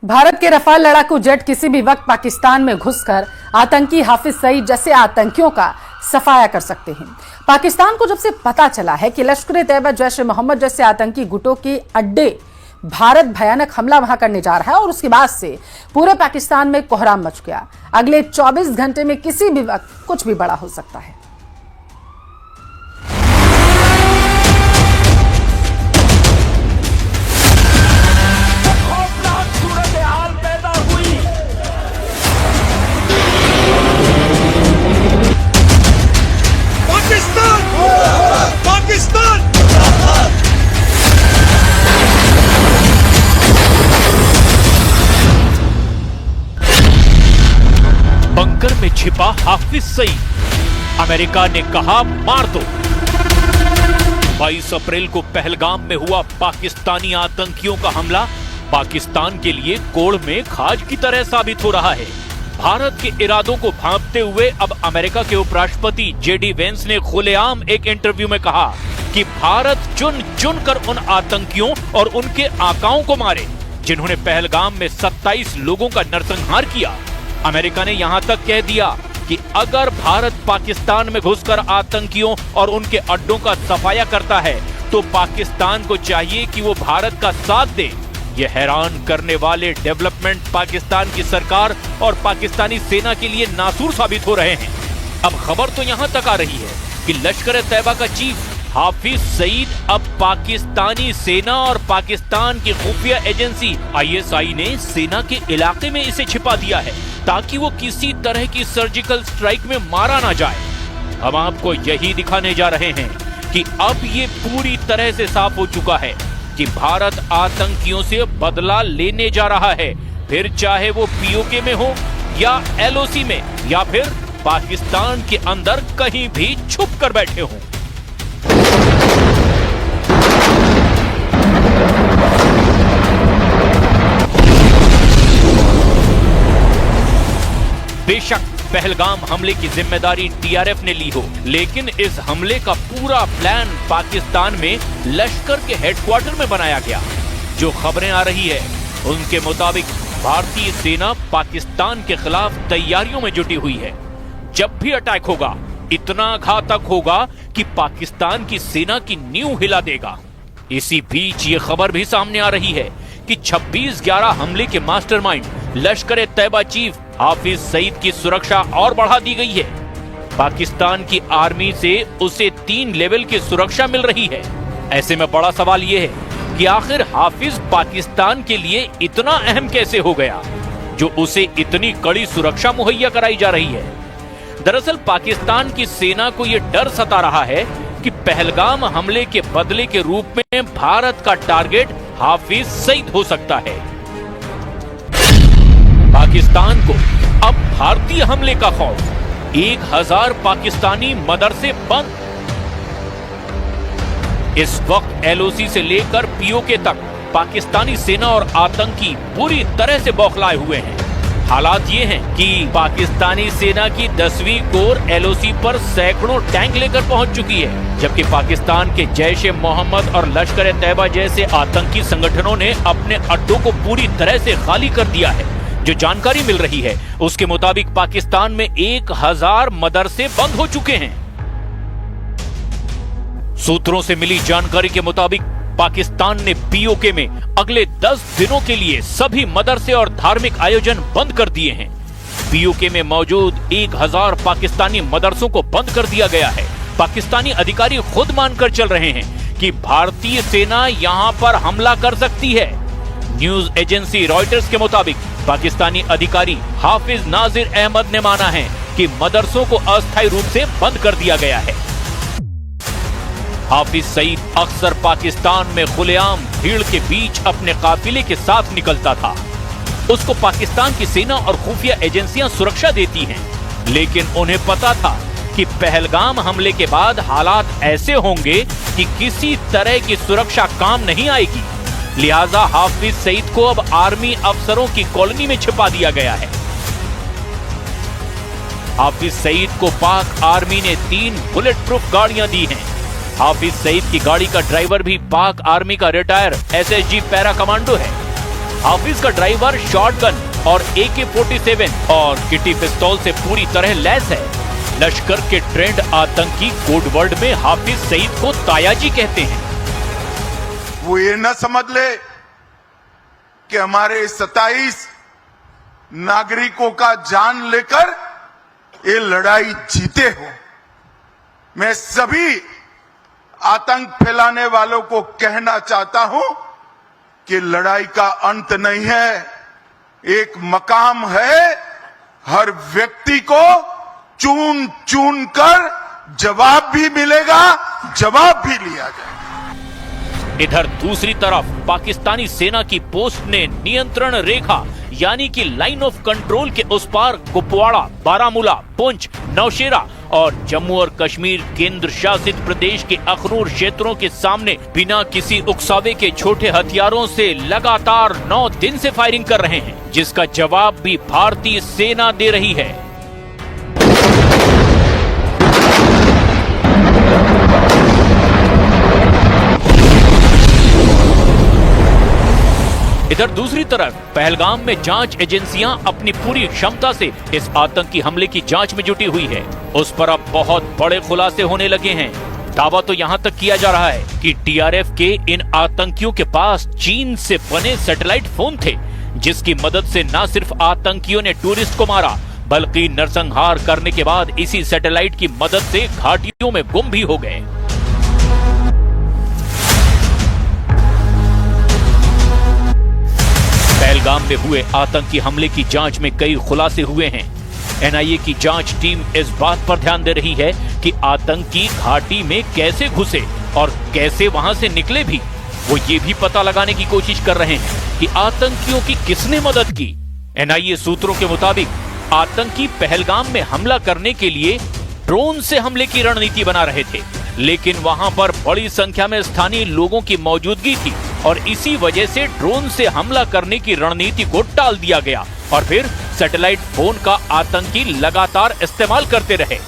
भारत के रफाल लड़ाकू जेट किसी भी वक्त पाकिस्तान में घुसकर आतंकी हाफिज सईद जैसे आतंकियों का सफाया कर सकते हैं। पाकिस्तान को जब से पता चला है कि लश्कर-ए-तैयबा, जैश-ए-मोहम्मद जैसे आतंकी गुटों के अड्डे भारत भयानक हमला वहां करने जा रहा है और उसके बाद से पूरे पाकिस्तान में कोहराम मच गया। अगले 24 घंटे में किसी भी वक्त कुछ भी बड़ा हो सकता है। बंकर में छिपा हाफिज सईद, अमेरिका ने कहा मार दो। 22 अप्रैल को पहलगाम में हुआ पाकिस्तानी आतंकियों का हमला पाकिस्तान के लिए कोड़ में खाज की तरह साबित हो रहा है। भारत के इरादों को भांपते हुए अब अमेरिका के उपराष्ट्रपति जेडी वेंस ने खुलेआम एक इंटरव्यू में कहा कि भारत चुन चुन कर उन आतंकियों और उनके आकाओं को मारे जिन्होंने पहलगाम में 27 लोगों का नरसंहार किया। अमेरिका ने यहां तक कह दिया कि अगर भारत पाकिस्तान में घुसकर आतंकियों और उनके अड्डों का सफाया करता है तो पाकिस्तान को चाहिए कि वो भारत का साथ दे। ये हैरान करने वाले डेवलपमेंट पाकिस्तान की सरकार और पाकिस्तानी सेना के लिए नासूर साबित हो रहे हैं। अब खबर तो यहां तक आ रही है कि लश्कर-ए-तैयबा का चीफ हाफिज सईद अब पाकिस्तानी सेना और पाकिस्तान की खुफिया एजेंसी ISI ने सेना के इलाके में इसे छिपा दिया है ताकि वो किसी तरह की सर्जिकल स्ट्राइक में मारा ना जाए। हम आपको यही दिखाने जा रहे हैं कि अब ये पूरी तरह से साफ हो चुका है कि भारत आतंकियों से बदला लेने जा रहा है, फिर चाहे वो POK में हो या LOC में या फिर पाकिस्तान के अंदर कहीं भी छुप कर बैठे हों। बेशक पहलगाम हमले की जिम्मेदारी TRF ने ली हो, लेकिन इस हमले का पूरा प्लान पाकिस्तान में लश्कर के हेडक्वार्टर में बनाया गया। जो खबरें आ रही है उनके मुताबिक भारतीय सेना पाकिस्तान के खिलाफ तैयारियों में जुटी हुई है। जब भी अटैक होगा इतना घातक होगा कि पाकिस्तान की सेना की नींव हिला देगा। इसी बीच ये खबर भी सामने आ रही है कि 26/11 हमले के मास्टरमाइंड लश्कर-ए-तैयबा चीफ हाफिज सईद की सुरक्षा और बढ़ा दी गई है। पाकिस्तान की आर्मी से उसे 3 लेवल की सुरक्षा मिल रही है। ऐसे में बड़ा सवाल यह है कि आखिर हाफिज पाकिस्तान के लिए इतना अहम कैसे हो गया जो उसे इतनी कड़ी सुरक्षा मुहैया कराई जा रही है। दरअसल पाकिस्तान की सेना को यह डर सता रहा है कि पहलगाम हमले के बदले के रूप में भारत का टारगेट हाफिज सईद हो सकता है। पाकिस्तान को अब भारतीय हमले का खौफ। 1000 पाकिस्तानी मदरसे बंद। इस वक्त LOC से लेकर POK तक पाकिस्तानी सेना और आतंकी पूरी तरह से बौखलाए हुए हैं। हालात ये हैं कि पाकिस्तानी सेना की 10वीं कोर LOC पर सैकड़ों टैंक लेकर पहुंच चुकी है, जबकि पाकिस्तान के जैश-ए-मोहम्मद और लश्कर-ए-तैयबा जैसे आतंकी संगठनों ने अपने अड्डों को पूरी तरह से खाली कर दिया है। जो जानकारी मिल रही है उसके मुताबिक पाकिस्तान में 1000 मदरसे बंद हो चुके हैं। सूत्रों से मिली जानकारी के मुताबिक पाकिस्तान ने POK में अगले 10 दिनों के लिए सभी मदरसे और धार्मिक आयोजन बंद कर दिए हैं। POK में मौजूद 1000 पाकिस्तानी मदरसों को बंद कर दिया गया है। पाकिस्तानी अधिकारी खुद मानकर चल रहे हैं कि भारतीय सेना यहां पर हमला कर सकती है। न्यूज एजेंसी रॉयटर्स के मुताबिक पाकिस्तानी अधिकारी हाफिज नाजिर अहमद ने माना है कि मदरसों को अस्थायी रूप से बंद कर दिया गया है। हाफिज सईद अक्सर पाकिस्तान में खुलेआम भीड़ के बीच अपने काफिले के साथ निकलता था। उसको पाकिस्तान की सेना और खुफिया एजेंसियां सुरक्षा देती हैं, लेकिन उन्हें पता था कि पहलगाम हमले के बाद हालात ऐसे होंगे कि किसी तरह की सुरक्षा काम नहीं आएगी। लिहाजा हाफिज सईद को अब आर्मी अफसरों की कॉलोनी में छिपा दिया गया है। हाफिज सईद को पाक आर्मी ने 3 बुलेट प्रूफ गाड़ियां दी हैं। हाफिज सईद की गाड़ी का ड्राइवर भी पाक आर्मी का रिटायर SSG पैरा कमांडो है। हाफिज का ड्राइवर शॉटगन और AK-47 और किटी पिस्तौल से पूरी तरह लैस है। लश्कर के ट्रेंड आतंकी कोड वर्ड में हाफिज सईद को तायाजी कहते हैं। वो ये न समझ ले कि हमारे 27 नागरिकों का जान लेकर ये लड़ाई जीते हो। मैं सभी आतंक फैलाने वालों को कहना चाहता हूं कि लड़ाई का अंत नहीं है, एक मकाम है। हर व्यक्ति को चुन चुन कर जवाब भी मिलेगा, जवाब भी लिया जाएगा। इधर दूसरी तरफ पाकिस्तानी सेना की पोस्ट ने नियंत्रण रेखा यानी कि लाइन ऑफ कंट्रोल के उस पार कुपवाड़ा, बारामूला, पुंछ, नौशेरा और जम्मू और कश्मीर केंद्र शासित प्रदेश के अखनूर क्षेत्रों के सामने बिना किसी उकसावे के छोटे हथियारों से लगातार 9 दिन से फायरिंग कर रहे हैं, जिसका जवाब भी भारतीय सेना दे रही है। इधर दूसरी तरफ पहलगाम में जांच एजेंसियां अपनी पूरी क्षमता से इस आतंकी हमले की जांच में जुटी हुई है। उस पर अब बहुत बड़े खुलासे होने लगे हैं। दावा तो यहां तक किया जा रहा है कि TRF के इन आतंकियों के पास चीन से बने सैटेलाइट फोन थे, जिसकी मदद से न सिर्फ आतंकियों ने टूरिस्ट को मारा, बल्कि नरसंहार करने के बाद इसी सैटेलाइट की मदद से घाटियों में गुम भी हो गए। पहलगाम में हुए आतंकी हमले की जांच में कई खुलासे हुए हैं। NIA की जांच टीम इस बात पर ध्यान दे रही है कि आतंकी घाटी में कैसे घुसे और कैसे वहां से निकले भी। वो ये भी पता लगाने की कोशिश कर रहे हैं कि आतंकियों की किसने मदद की। NIA सूत्रों के मुताबिक आतंकी पहलगाम में हमला करने के लिए ड्रोन से हमले की रणनीति बना रहे थे, लेकिन वहां पर बड़ी संख्या में स्थानीय लोगों की मौजूदगी थी और इसी वजह से ड्रोन से हमला करने की रणनीति को टाल दिया गया और फिर सैटेलाइट फोन का आतंकी लगातार इस्तेमाल करते रहे।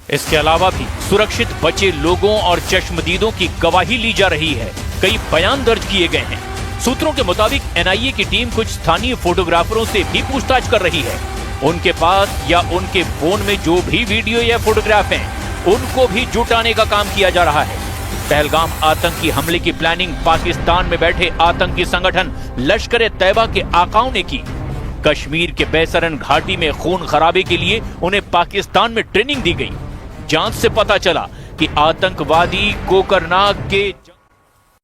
इसके अलावा भी सुरक्षित बचे लोगों और चश्मदीदों की गवाही ली जा रही है। कई बयान दर्ज किए गए हैं। सूत्रों के मुताबिक NIA की टीम कुछ स्थानीय फोटोग्राफरों से भी पूछताछ कर रही है। उनके पास या उनके फोन में जो भी वीडियो या फोटोग्राफ हैं, उनको भी जुटाने का काम किया जा रहा है। पहलगाम आतंकी हमले की प्लानिंग पाकिस्तान में बैठे आतंकी संगठन लश्कर-ए-तैयबा के आकाओं ने की। कश्मीर के बैसरन घाटी में खून खराबे के लिए उन्हें पाकिस्तान में ट्रेनिंग दी गई। जांच से पता चला कि आतंकवादी कोकरनाग के